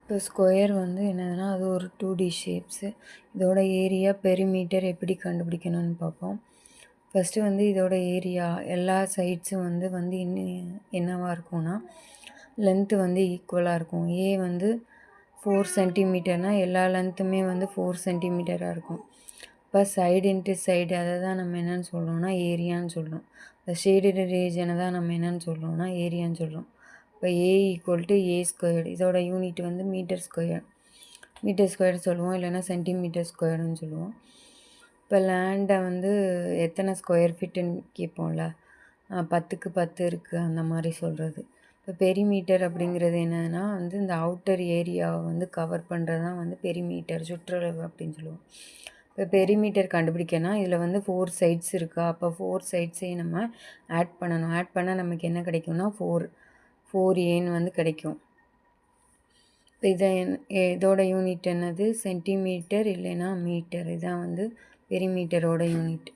இப்போ ஸ்கொயர் வந்து என்னதுன்னா, அது ஒரு 2D ஷேப்ஸு. இதோட ஏரியா, பெரிமீட்டர் எப்படி கண்டுபிடிக்கணும்னு பார்ப்போம். ஃபஸ்ட்டு வந்து இதோட ஏரியா எல்லா சைட்ஸும் வந்து என்னவா இருக்கும்னா, லென்த்து வந்து ஈக்குவலா இருக்கும். ஏ வந்து 4 சென்டிமீட்டர்னா எல்லா லென்த்துமே வந்து 4 சென்டிமீட்டரா இருக்கும். இப்போ சைடு இன்ட்டு சைடு அதை தான் நம்ம என்னன்னு சொல்கிறோம்னா ஏரியான்னு சொல்கிறோம். இந்த ஷேடட் ரீஜனை தான் நம்ம என்னன்னு சொல்கிறோம்னா ஏரியான்னு சொல்கிறோம். இப்போ ஏ ஈக்குவல் டு ஏ ஸ்கொயர்டு. இதோட யூனிட் வந்து மீட்டர் ஸ்கொயர். மீட்டர் ஸ்கொயர் சொல்லுவோம், இல்லைன்னா சென்டிமீட்டர் ஸ்கொயர்னு சொல்லுவோம். இப்போ லேண்டை வந்து எத்தனை ஸ்கொயர் ஃபீட்டுன்னு கேட்போம்ல, 10க்கு 10 இருக்குது அந்த மாதிரி சொல்கிறது. இப்போ பெரிமீட்டர் அப்படிங்கிறது என்னன்னா வந்து இந்த அவுட்டர் ஏரியாவை வந்து கவர் பண்ணுறது தான் வந்து பெரிமீட்டர், சுற்றளவு அப்படின்னு சொல்லுவோம். இப்போ பெரிமீட்டர் கண்டுபிடிக்கனா இதில் வந்து 4 சைட்ஸ் இருக்கா, அப்போ 4 சைட்ஸையும் நம்ம ஆட் பண்ணணும். ஆட் பண்ணால் நமக்கு என்ன கிடைக்கும்னா 4 ஏன்னு வந்து கிடைக்கும். இப்போ இதோட யூனிட் என்னது, சென்டிமீட்டர் இல்லைன்னா மீட்டர். இதுதான் வந்து பெரிமீட்டரோட யூனிட்.